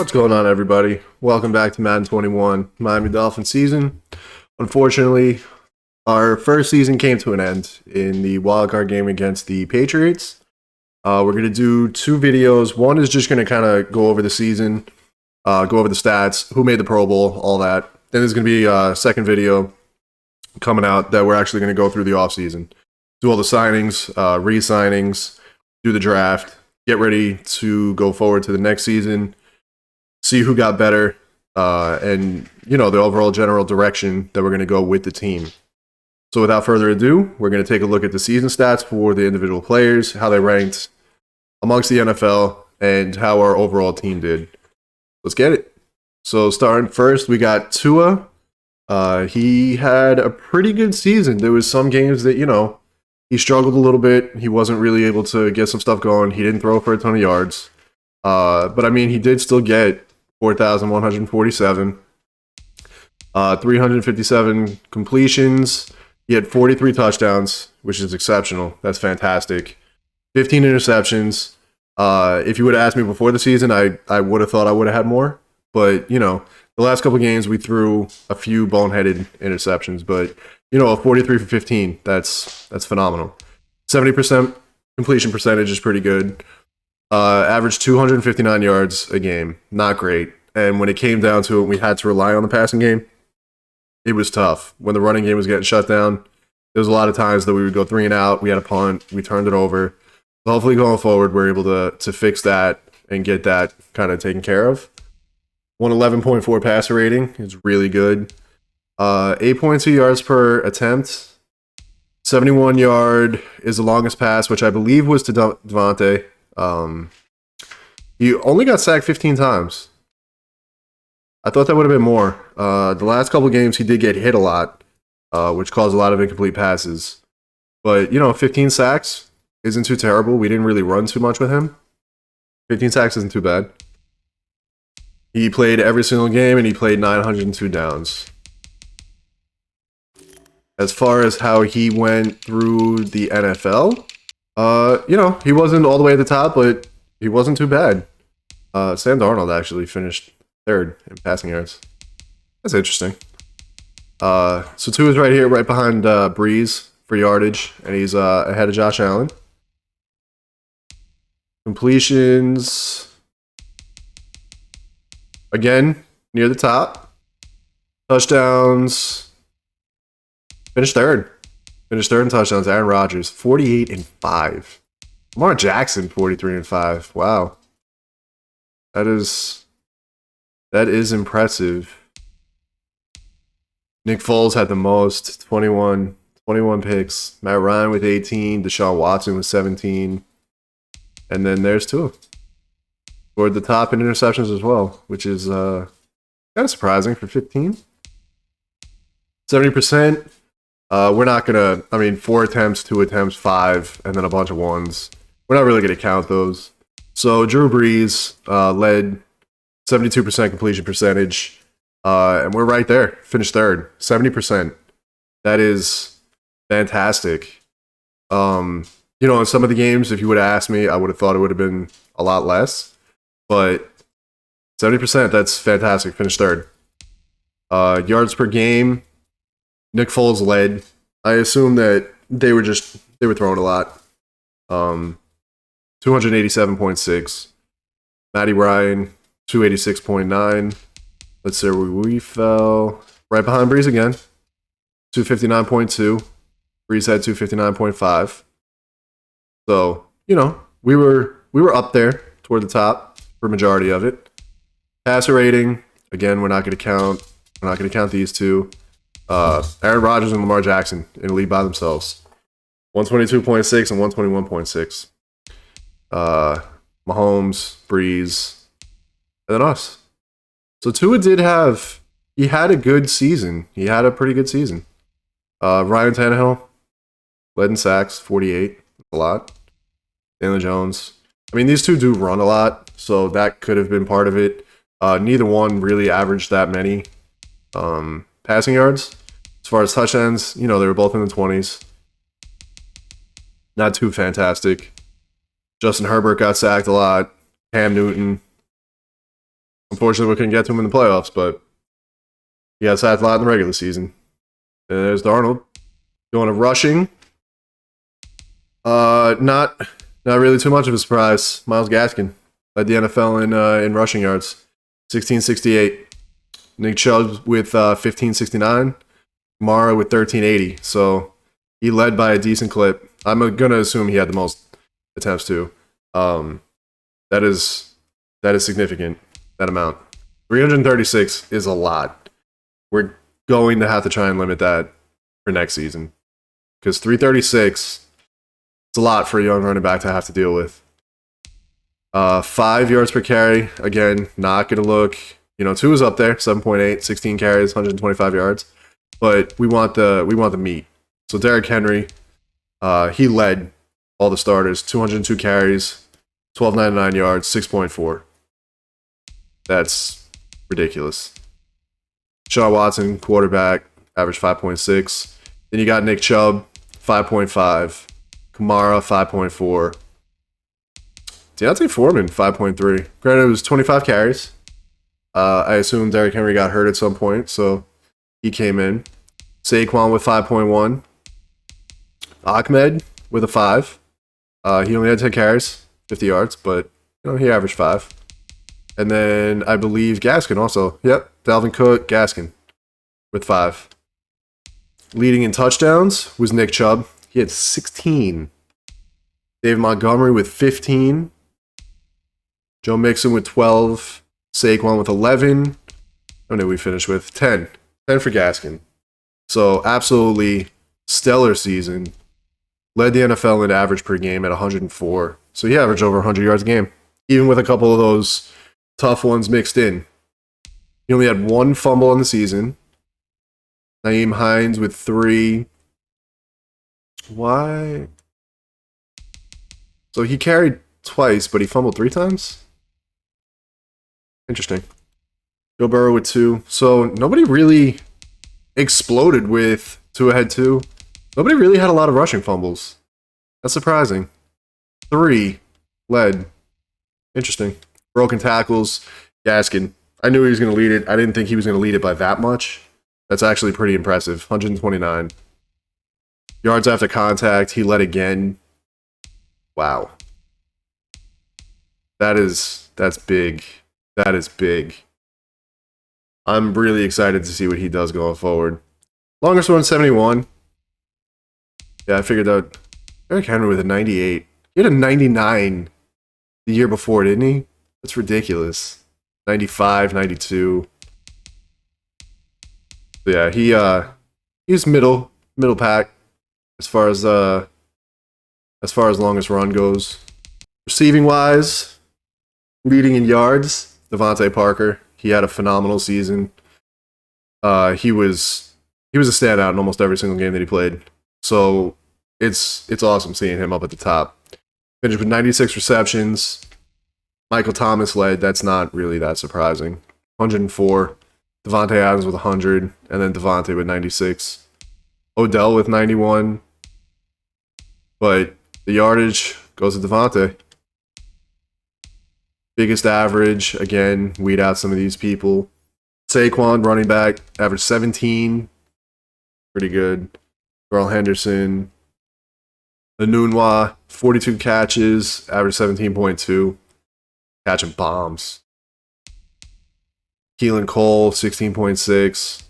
What's going on, everybody? Welcome back to Madden 21 Miami Dolphins season. Unfortunately, our first season came to an end in the wildcard game against the Patriots. We're going to do two videos. One is just going to kind of go over the season, go over the stats, who made the Pro Bowl, all that. Then there's going to be a second video coming out that we're actually going to go through the offseason, do all the signings, re-signings, do the draft, get ready to go forward to the next season, see who got better, and, the overall general direction that we're going to go with the team. So without further ado, we're going to take a look at the season stats for the individual players, how they ranked amongst the NFL, and how our overall team did. Let's get it. So starting first, we got Tua. He had a pretty good season. There was some games that, he struggled a little bit. He wasn't really able to get some stuff going. He didn't throw for a ton of yards. But, he did still get 4,147, 357 completions. He had 43 touchdowns, which is exceptional. That's fantastic. 15 interceptions. If you would have asked me before the season, I would have thought I would have had more. But, the last couple games we threw a few boneheaded interceptions. But, a 43 for 15, that's phenomenal. 70% completion percentage is pretty good. Averaged 259 yards a game. Not great. And when it came down to it, we had to rely on the passing game. It was tough. When the running game was getting shut down, there was a lot of times that we would go 3 and out. We had a punt. We turned it over. So hopefully going forward, we're able to fix that and get that kind of taken care of. 111.4 passer rating is really good. 8.2 yards per attempt. 71 yard is the longest pass, which I believe was to Devontae. He only got sacked 15 times. I thought that would have been more. The last couple of games, he did get hit a lot, which caused a lot of incomplete passes. But, 15 sacks isn't too terrible. We didn't really run too much with him. 15 sacks isn't too bad. He played every single game, and he played 902 downs. As far as how he went through the NFL, he wasn't all the way at the top, but he wasn't too bad. Sam Darnold actually finished third in passing yards. That's interesting. So Tua is right here, right behind Breeze for yardage, and he's ahead of Josh Allen. Completions, again, near the top. Touchdowns, finished third. Finished third in touchdowns. Aaron Rodgers, 48 and 5. Lamar Jackson, 43 and 5. Wow. That is impressive. Nick Foles had the most, 21 picks. Matt Ryan with 18. Deshaun Watson with 17. And then there's Tua. Scored the top in interceptions as well, which is kind of surprising for 15. 70%. We're not going to, 4 attempts, 2 attempts, 5, and then a bunch of ones. We're not really going to count those. So Drew Brees led 72% completion percentage, and we're right there. Finished third, 70%. That is fantastic. In some of the games, if you would have asked me, I would have thought it would have been a lot less. But 70%, that's fantastic. Finished third. Yards per game, Nick Foles led. I assume that they were throwing a lot. 287.6. Matty Ryan, 286.9. Let's see where we fell. Right behind Breeze again. 259.2. Breeze had 259.5. So, we were up there toward the top for majority of it. Passer rating, again, we're not going to count these two. Aaron Rodgers and Lamar Jackson in the league by themselves. 122.6 and 121.6. Mahomes, Breeze, and then us. So Tua he had a good season. He had a pretty good season. Ryan Tannehill led in sacks, 48. A lot. Daniel Jones. These two do run a lot, so that could have been part of it. Neither one really averaged that many passing yards. As far as touchdowns, they were both in the 20s. Not too fantastic. Justin Herbert got sacked a lot. Cam Newton. Unfortunately, we couldn't get to him in the playoffs, but he got sacked a lot in the regular season. And there's Darnold going to rushing. Not really too much of a surprise. Myles Gaskin led the NFL in rushing yards, 1668. Nick Chubb with 1569. Kamara with 1380. So he led by a decent clip. I'm gonna assume he had the most attempts too. That is significant. That amount, 336 is a lot. We're going to have to try and limit that for next season because 336. It's a lot for a young running back to have to deal with. 5 yards per carry. Again, not going to look, 2 is up there, 7.8, 16 carries, 125 yards. But we want the meat. So Derrick Henry, he led all the starters, 202 carries, 1299 yards, 6.4. That's ridiculous. Sean Watson, quarterback, average 5.6. Then you got Nick Chubb, 5.5. Kamara, 5.4. Deontay Foreman, 5.3. Granted, it was 25 carries. I assume Derrick Henry got hurt at some point, so he came in. Saquon with 5.1. Ahmed with a 5. He only had 10 carries, 50 yards, but he averaged 5. And then I believe Gaskin also. Yep, Dalvin Cook, Gaskin with 5. Leading in touchdowns was Nick Chubb. He had 16. David Montgomery with 15. Joe Mixon with 12. Saquon with 11. How many did we finish with? 10. 10 for Gaskin. So absolutely stellar season. Led the NFL in average per game at 104. So he averaged over 100 yards a game. Even with a couple of those tough ones mixed in. He only had 1 fumble in the season. Nyheim Hines with 3. Why? So he carried twice, but he fumbled 3 times? Interesting. Joe Burrow with 2. So nobody really exploded with Tua had 2. Nobody really had a lot of rushing fumbles. That's surprising. 3 led. Interesting. Broken tackles. Gaskin. I knew he was going to lead it. I didn't think he was going to lead it by that much. That's actually pretty impressive. 129. Yards after contact. He led again. Wow. That's big. That is big. I'm really excited to see what he does going forward. Longest one, 71. Yeah, I figured out. Derrick Henry with a 98. He had a 99 the year before, didn't he? That's ridiculous. 95, 92. So yeah, he's middle pack as far as longest run goes. Receiving wise, leading in yards, Devontae Parker. He had a phenomenal season. He was a standout in almost every single game that he played. So it's awesome seeing him up at the top. Finished with 96 receptions. Michael Thomas led. That's not really that surprising. 104. Devontae Adams with 100. And then Devontae with 96. Odell with 91. But the yardage goes to Devontae. Biggest average. Again, weed out some of these people. Saquon, running back, average 17. Pretty good. Darrell Henderson. Anunwa, 42 catches, average 17.2. Catching bombs. Keelan Cole, 16.6.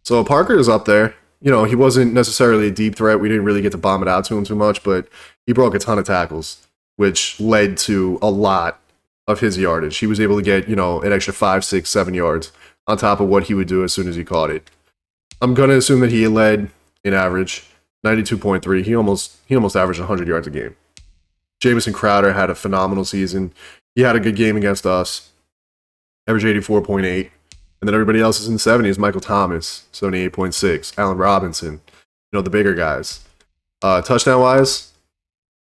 So Parker is up there. He wasn't necessarily a deep threat. We didn't really get to bomb it out to him too much, but he broke a ton of tackles, which led to a lot of his yardage. He was able to get, an extra 5, 6, 7 yards on top of what he would do as soon as he caught it. I'm going to assume that he led in average, 92.3. He almost averaged 100 yards a game. Jamison Crowder had a phenomenal season. He had a good game against us. Average 84.8. And then everybody else is in the 70s. Michael Thomas, 78.6. Allen Robinson, the bigger guys. Touchdown-wise,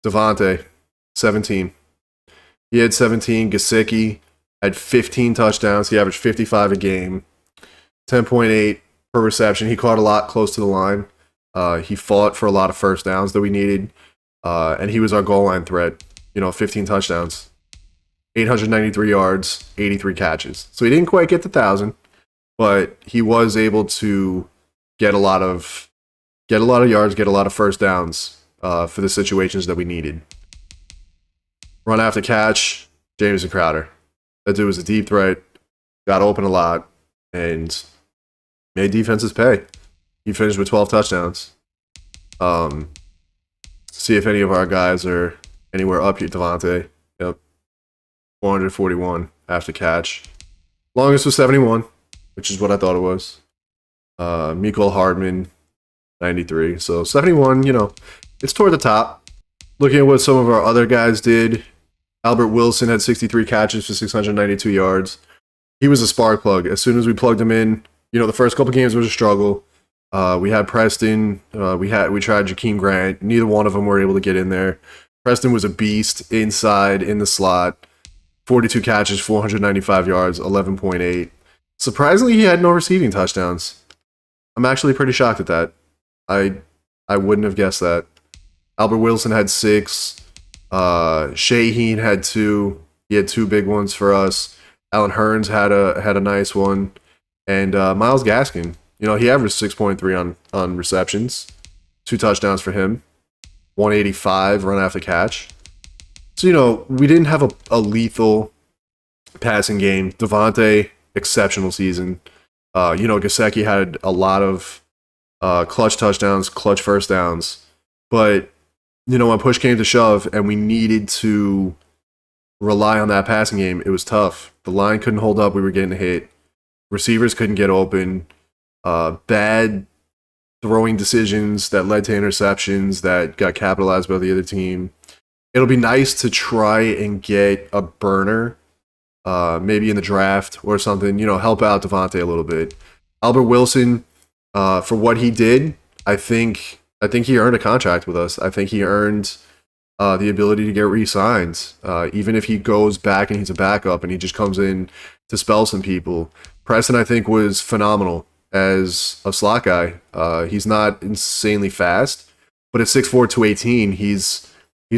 Devontae, 17. He had 17. Gesicki had 15 touchdowns. He averaged 55 a game. 10.8 per reception. He caught a lot close to the line. He fought for a lot of first downs that we needed. And he was our goal line threat. 15 touchdowns. 893 yards, 83 catches. So he didn't quite get the 1,000, but he was able to get a lot of yards, get a lot of first downs for the situations that we needed. Run after catch, Jameson Crowder. That dude was a deep threat, got open a lot, and made defenses pay. He finished with 12 touchdowns. See if any of our guys are anywhere up here. Devontae, yep, 441 after catch. Longest was 71, which is what I thought it was. Mecole Hardman, 93. So 71, it's toward the top. Looking at what some of our other guys did, Albert Wilson had 63 catches for 692 yards. He was a spark plug. As soon as we plugged him in, the first couple games was a struggle. We had Preston. We tried Jakeem Grant. Neither one of them were able to get in there. Preston was a beast inside in the slot. 42 catches, 495 yards, 11.8. Surprisingly, he had no receiving touchdowns. I'm actually pretty shocked at that. I wouldn't have guessed that. Albert Wilson had 6. Shaheen had 2. He had 2 big ones for us. Alan Hearns had a nice one. And Myles Gaskin, he averaged 6.3 on receptions. 2 touchdowns for him. 185 run after catch. So, we didn't have a lethal passing game. Devontae, exceptional season. Gesicki had a lot of clutch touchdowns, clutch first downs. But, when push came to shove and we needed to rely on that passing game, it was tough. The line couldn't hold up. We were getting hit. Receivers couldn't get open. Bad throwing decisions that led to interceptions that got capitalized by the other team. It'll be nice to try and get a burner, maybe in the draft or something, help out Devontae a little bit. Albert Wilson, for what he did, I think he earned a contract with us. I think he earned the ability to get re-signed. Even if he goes back and he's a backup and he just comes in to spell some people. Preston, I think, was phenomenal as a slot guy. He's not insanely fast, but at 6'4", 218, he's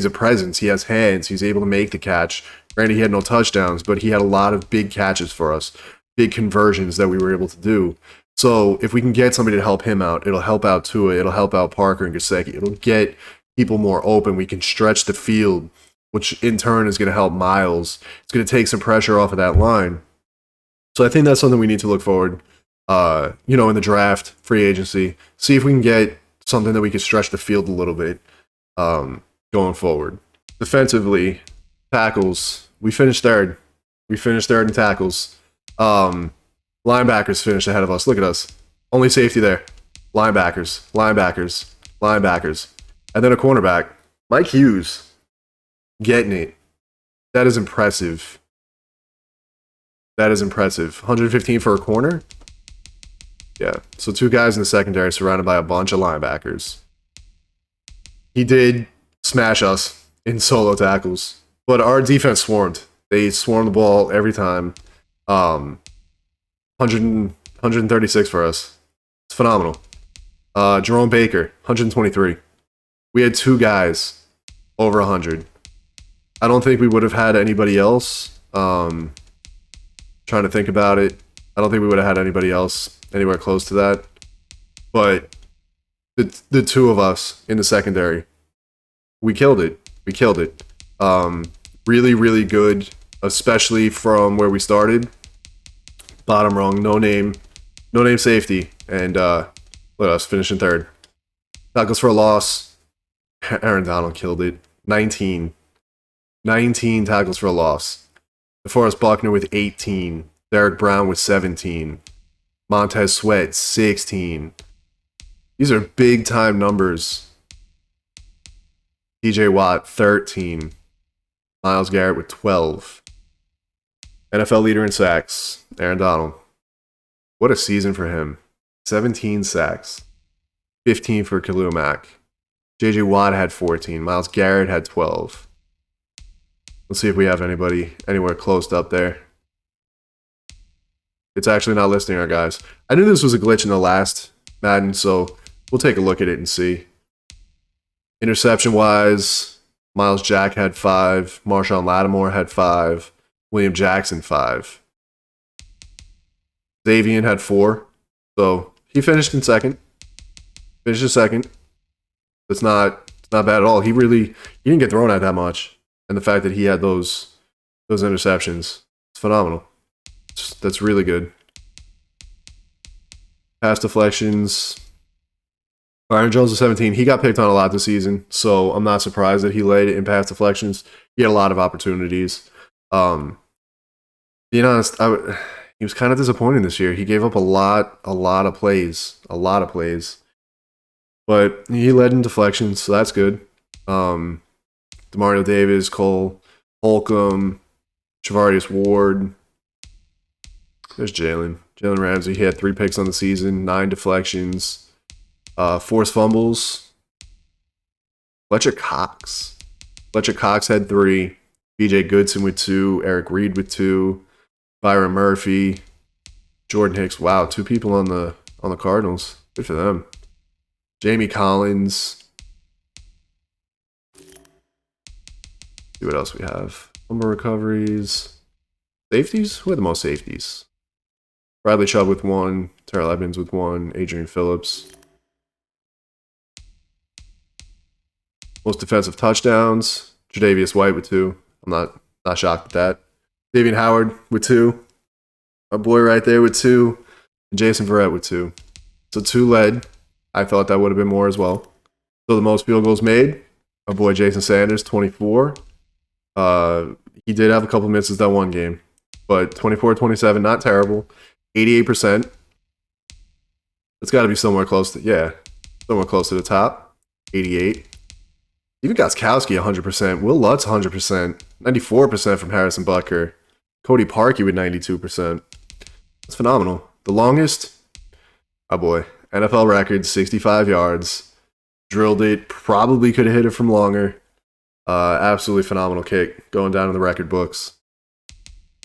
a presence. He has hands. He's able to make the catch. Granted, he had no touchdowns, but he had a lot of big catches for us, big conversions that we were able to do. So if we can get somebody to help him out, it'll help out Tua, it'll help out Parker and Gesicki. It'll get people more open. We can stretch the field, which in turn is going to help Myles. It's going to take some pressure off of that line. So I think that's something we need to look forward, in the draft, free agency. See if we can get something that we can stretch the field a little bit going forward. Defensively, tackles, we finished third. We finished third in tackles. Linebackers finished ahead of us. Look at us. Only safety there. Linebackers. And then a cornerback. Mike Hughes. Getting it. That is impressive. 115 for a corner? Yeah. So 2 guys in the secondary surrounded by a bunch of linebackers. He did smash us in solo tackles. But our defense swarmed. They swarmed the ball every time. 136 for us. It's phenomenal. Jerome Baker, 123. We had 2 guys over 100. I don't think we would have had anybody else. Trying to think about it. I don't think we would have had anybody else anywhere close to that. But the 2 of us in the secondary, we killed it. Really, really good, especially from where we started. Bottom rung, no name safety, and let us finish in third. Tackles for a loss. Aaron Donald killed it. 19 tackles for a loss. DeForest Buckner with 18. Derek Brown with 17. Montez Sweat, 16. These are big time numbers. TJ Watt, 13. Myles Garrett with 12. NFL leader in sacks, Aaron Donald. What a season for him. 17 sacks. 15 for Khalil Mack. JJ Watt had 14. Myles Garrett had 12. Let's see if we have anybody anywhere close up there. It's actually not listing our guys. I knew this was a glitch in the last Madden, so we'll take a look at it and see. Interception-wise, Miles Jack had 5. Marshawn Lattimore had 5. William Jackson 5. Xavier had 4. So he finished in second. Finished in second. It's not bad at all. He didn't get thrown at that much. And the fact that he had those interceptions, it's phenomenal. That's really good. Pass deflections. Byron Jones was 17. He got picked on a lot this season, so I'm not surprised that he led in pass deflections. He had a lot of opportunities. Being honest, he was kind of disappointing this year. He gave up a lot of plays. But he led in deflections, so that's good. DeMario Davis, Cole, Holcomb, Javarius Ward. There's Jalen Ramsey. He had 3 picks on the season, 9 deflections, forced fumbles. Fletcher Cox had 3. BJ Goodson with 2. Eric Reed with 2. Byron Murphy, Jordan Hicks. Wow, 2 people on the Cardinals. Good for them. Jamie Collins. See what else we have. Fumble recoveries. Safeties? Who had the most safeties? Bradley Chubb with 1. Terrell Evans with 1. Adrian Phillips. Most defensive touchdowns. Tre'Davious White with 2. I'm not shocked at that. Davian Howard with 2. Our boy right there with 2. And Jason Verrett with 2. So 2 led. I thought that would have been more as well. So the most field goals made, our boy Jason Sanders, 24. He did have a couple misses that one game. But 24-27, not terrible. 88%. It's got to be somewhere close to the top. 88. Even Gostkowski, 100%. Will Lutz, 100%. 94% from Harrison Butker. Cody Parkey with 92%. That's phenomenal. The longest, oh boy, NFL record, 65 yards. Drilled it. Probably could have hit it from longer. Absolutely phenomenal kick. Going down in the record books.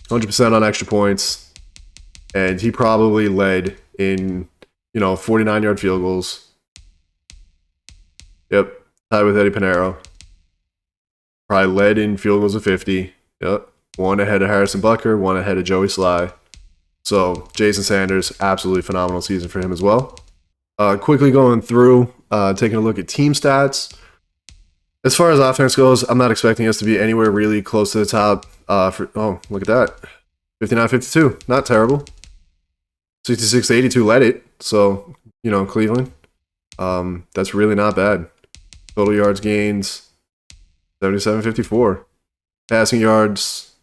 100% on extra points. And he probably led in, 49-yard field goals. Yep. Tied with Eddie Pinheiro. Probably led in field goals of 50. Yep. 1 ahead of Harrison Butker, 1 ahead of Joey Sly. So Jason Sanders, absolutely phenomenal season for him as well. Quickly going through, taking a look at team stats. As far as offense goes, I'm not expecting us to be anywhere really close to the top. Look at that. 59-52. Not terrible. 66-82 led it. So, Cleveland. That's really not bad. Total yards gains, 77-54. Passing yards,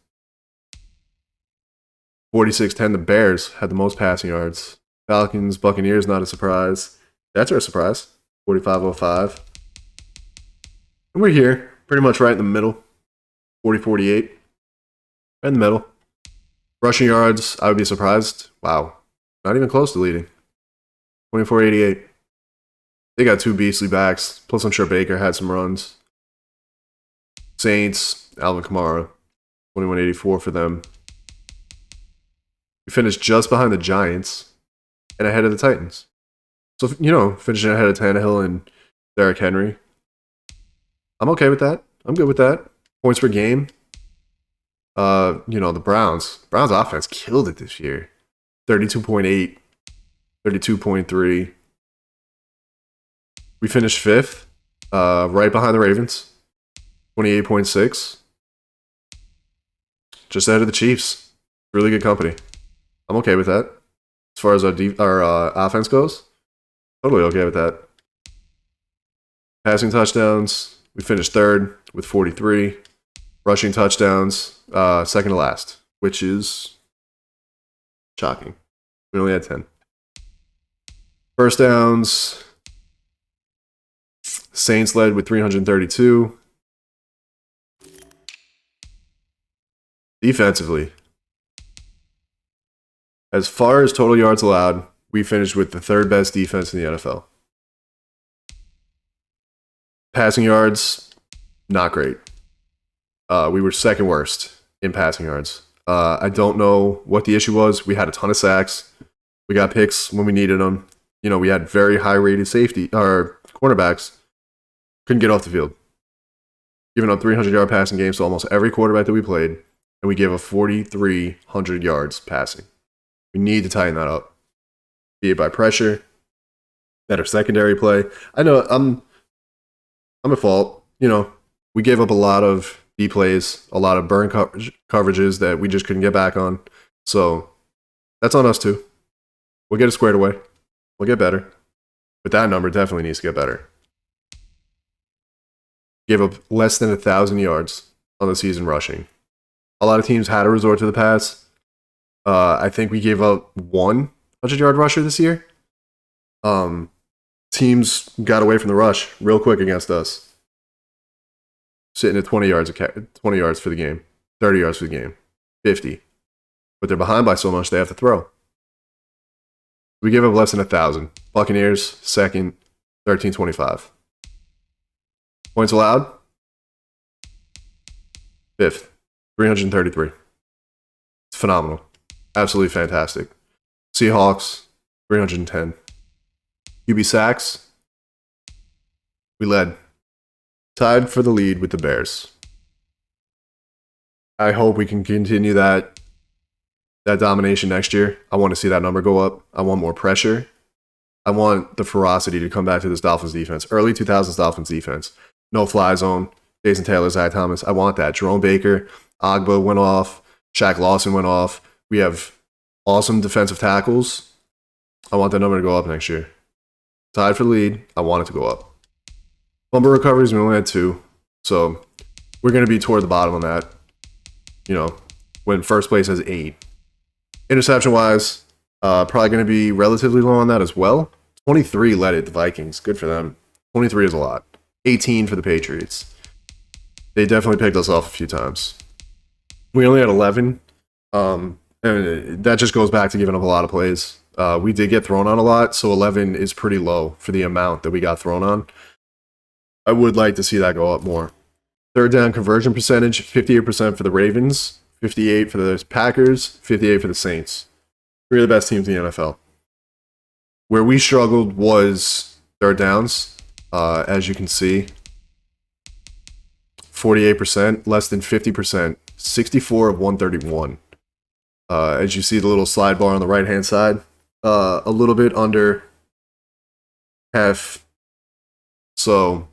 46-10. The Bears had the most passing yards. Falcons, Buccaneers, not a surprise. That's our surprise. 45-05. And we're here, pretty much right in the middle. 40-48. Right in the middle. Rushing yards, I would be surprised. Wow. Not even close to leading. 24-88. They got 2 beastly backs. Plus, I'm sure Baker had some runs. Saints, Alvin Kamara. 21-84 for them. We finished just behind the Giants and ahead of the Titans. So, finishing ahead of Tannehill and Derrick Henry. I'm okay with that. I'm good with that. Points per game. The Browns. Browns offense killed it this year. 32.8. 32.3. We finished 5th. Right behind the Ravens. 28.6. Just ahead of the Chiefs. Really good company. I'm okay with that. As far as our offense goes, totally okay with that. Passing touchdowns, we finished 3rd with 43. Rushing touchdowns, 2nd to last, which is shocking. We only had 10. First downs, Saints led with 332. Defensively, as far as total yards allowed, we finished with the 3rd best defense in the NFL. Passing yards, not great. We were 2nd worst in passing yards. I don't know what the issue was. We had a ton of sacks. We got picks when we needed them. We had very high-rated cornerbacks. Couldn't get off the field. Giving up 300-yard passing games to almost every quarterback that we played. and we gave up 4,300 yards passing. We need to tighten that up. Be it by pressure, better secondary play. I know I'm at fault. You know, we gave up a lot of B plays, a lot of burn coverages that we just couldn't get back on. So that's on us too. We'll get it squared away. We'll get better. But that number definitely needs to get better. Gave up less than 1,000 yards on the season rushing. A lot of teams had to resort to the pass. I think we gave up 100-yard rusher this year. Teams got away from the rush real quick against us. Sitting at 20 yards for the game, 30 yards for the game, 50. But they're behind by so much they have to throw. We gave up less than 1,000. Buccaneers, second, 13-25. Points allowed, fifth, 333. It's phenomenal. Absolutely fantastic. Seahawks, 310. QB sacks, we led. Tied for the lead with the Bears. I hope we can continue that domination next year. I want to see that number go up. I want more pressure. I want the ferocity to come back to this Dolphins defense. Early 2000s Dolphins defense. No fly zone. Jason Taylor, Zach Thomas. I want that. Jerome Baker, Agba went off. Shaq Lawson went off. We have awesome defensive tackles. I want that number to go up next year. Tied for the lead. I want it to go up. Fumble recoveries, we only had 2. So we're going to be toward the bottom on that. You know, when first place has 8. Interception-wise, probably going to be relatively low on that as well. 23 led it, the Vikings. Good for them. 23 is a lot. 18 for the Patriots. They definitely picked us off a few times. We only had 11. And that just goes back to giving up a lot of plays. We did get thrown on a lot, so 11 is pretty low for the amount that we got thrown on. I would like to see that go up more. Third down conversion percentage, 58% for the Ravens, 58% for the Packers, 58% for the Saints. 3 of the best teams in the NFL. Where we struggled was third downs, as you can see. 48%, less than 50%, 64 of 131. As you see the little slide bar on the right-hand side, a little bit under half. So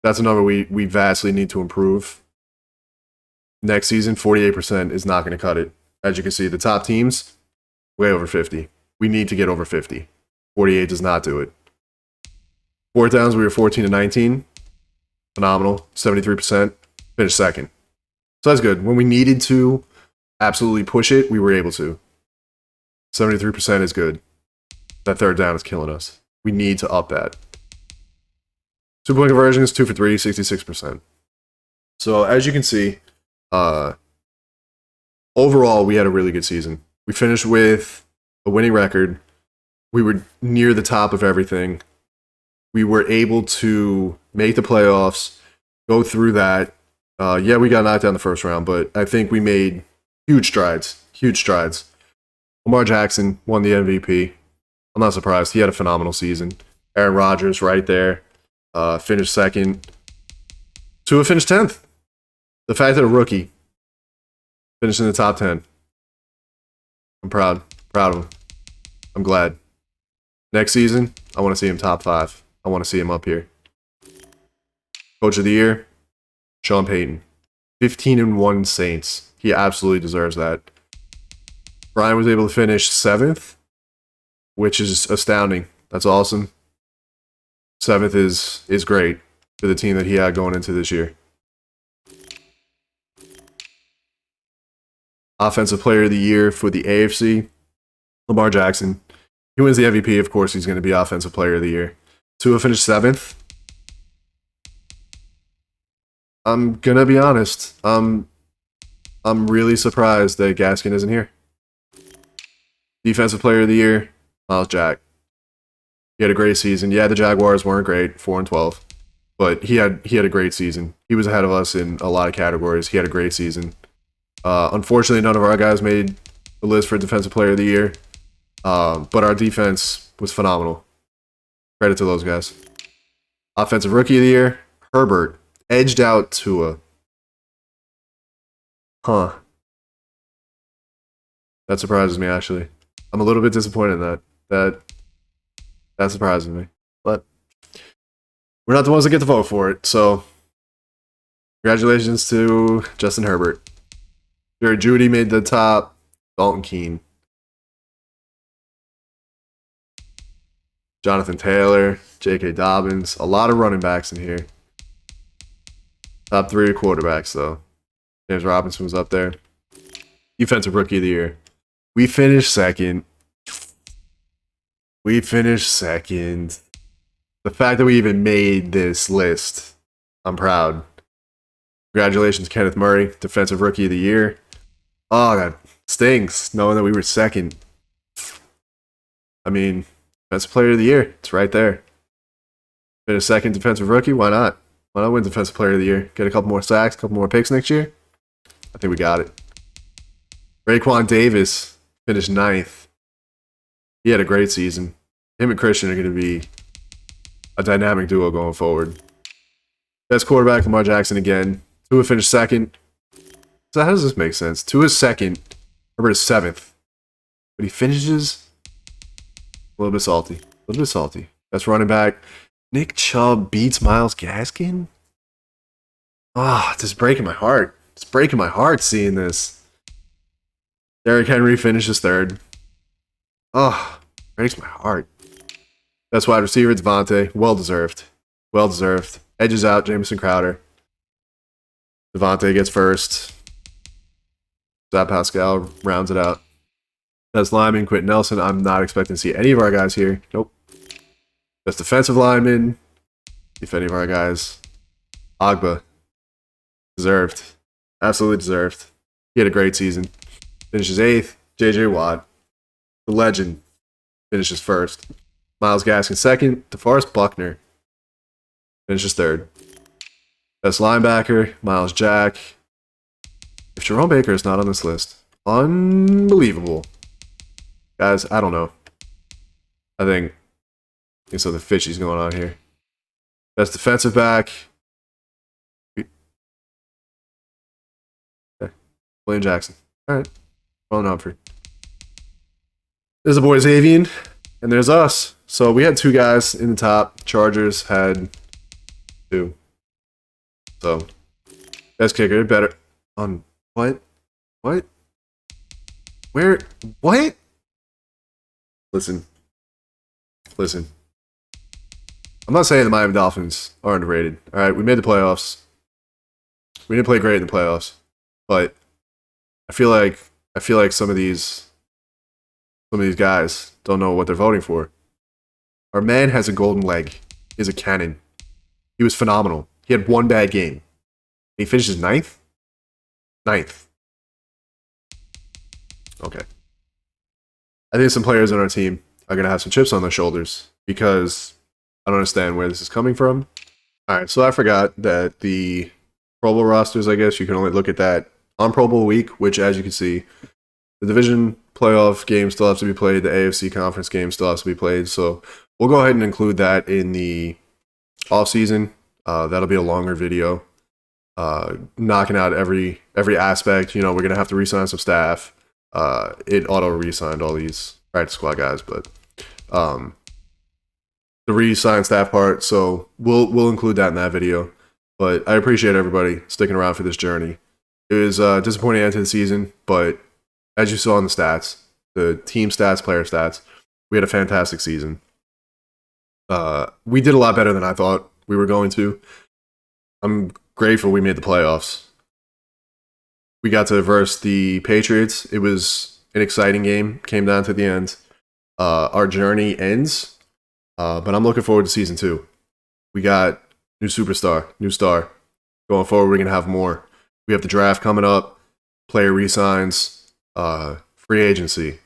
that's a number we vastly need to improve. Next season, 48% is not going to cut it. As you can see, the top teams, way over 50. We need to get over 50. 48 does not do it. Fourth downs, we were 14-19. Phenomenal. 73%. Finished second. So that's good. When we needed to absolutely push it, we were able to. 73% is good. That third down is killing us. We need to up that. 2-point conversions, 2 for 3, 66%. So as you can see, overall, we had a really good season. We finished with a winning record. We were near the top of everything. We were able to make the playoffs, go through that. Yeah, we got knocked out in the first round, but I think we made huge strides. Huge strides. Lamar Jackson won the MVP. I'm not surprised. He had a phenomenal season. Aaron Rodgers right there. Finished second. Tua finished 10th. The fact that a rookie finished in the top 10. I'm proud. Proud of him. I'm glad. Next season, I want to see him top 5. I want to see him up here. Coach of the Year, Sean Payton. 15-1 Saints. He absolutely deserves that. Brian was able to finish 7th, which is astounding. That's awesome. 7th is great for the team that he had going into this year. Offensive Player of the Year for the AFC, Lamar Jackson. He wins the MVP, of course, he's going to be Offensive Player of the Year. Tua finished 7th. I'm going to be honest. I'm really surprised that Gaskin isn't here. Defensive Player of the Year, Miles Jack. He had a great season. Yeah, the Jaguars weren't great, 4-12, but he had a great season. He was ahead of us in a lot of categories. He had a great season. Unfortunately, none of our guys made the list for Defensive Player of the Year, but our defense was phenomenal. Credit to those guys. Offensive Rookie of the Year, Herbert edged out Tua. That surprises me, actually. I'm a little bit disappointed in that. That surprises me. But we're not the ones that get to vote for it, so congratulations to Justin Herbert. Jerry Jeudy made the top. Dalton Keene. Jonathan Taylor. J.K. Dobbins. A lot of running backs in here. Top 3 quarterbacks, though. James Robinson was up there. Defensive Rookie of the Year. We finished second. The fact that we even made this list, I'm proud. Congratulations, Kenneth Murray, Defensive Rookie of the Year. Oh, that stings, knowing that we were second. I mean, Defensive Player of the Year. It's right there. Finish second Defensive Rookie. Why not? Why not win Defensive Player of the Year? Get a couple more sacks, a couple more picks next year? I think we got it. Raekwon Davis finished 9th. He had a great season. Him and Christian are going to be a dynamic duo going forward. Best quarterback, Lamar Jackson again. Tua finished 2nd. So how does this make sense? Tua's 2nd. Herbert is 7th. But he finishes a little bit salty. That's running back. Nick Chubb beats Myles Gaskin? Ah, it's just breaking my heart. It's breaking my heart seeing this. Derrick Henry finishes 3rd. Oh, breaks my heart. Best wide receiver, Devontae. Well deserved. Edges out, Jamison Crowder. Devontae gets 1st. Zach Pascal rounds it out. Best lineman, Quentin Nelson. I'm not expecting to see any of our guys here. Nope. Best defensive lineman, if any of our guys. Agba. Deserved. Absolutely deserved. He had a great season. Finishes 8th. J.J. Watt. The legend. Finishes 1st. Myles Gaskin 2nd. DeForest Buckner. Finishes 3rd. Best linebacker, Miles Jack. If Jerome Baker is not on this list, unbelievable. Guys, I don't know. I think something fishy's going on here. Best defensive back. Okay. William Jackson. All right. Ron Humphrey. There's the boys Avian, and there's us. So we had 2 guys in the top. Chargers had 2. So, best kicker, better on what? What? Where? What? Listen. I'm not saying the Miami Dolphins are underrated. All right, we made the playoffs. We didn't play great in the playoffs, but I feel like some of these guys don't know what they're voting for. Our man has a golden leg. He's a cannon. He was phenomenal. He had 1 bad game. He finishes 9th? 9th. Okay. I think some players on our team are going to have some chips on their shoulders because I don't understand where this is coming from. All right, so I forgot that the Pro Bowl rosters, I guess, you can only look at that on Pro Bowl week, which, as you can see, the division playoff game still has to be played. The AFC conference game still has to be played. So we'll go ahead and include that in the offseason. That'll be a longer video, knocking out every aspect. You know, we're gonna have to re-sign some staff. It auto re-signed all these practice squad guys, but the re-sign staff part. So we'll include that in that video. But I appreciate everybody sticking around for this journey. It was a disappointing end to the season, but as you saw in the stats, the team stats, player stats, we had a fantastic season. We did a lot better than I thought we were going to. I'm grateful we made the playoffs. We got to verse the Patriots. It was an exciting game. Came down to the end. Our journey ends, but I'm looking forward to season 2. We got new superstar, new star. Going forward, we're going to have more. We have the draft coming up, player re-signs, free agency.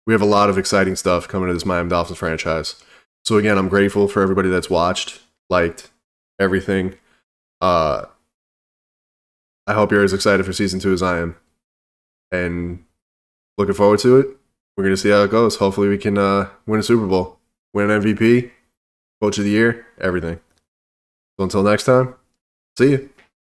We have a lot of exciting stuff coming to this Miami Dolphins franchise. So again, I'm grateful for everybody that's watched, liked, everything. I hope you're as excited for season 2 as I am. And looking forward to it. We're going to see how it goes. Hopefully we can win a Super Bowl, win an MVP, Coach of the Year, everything. So until next time, see you.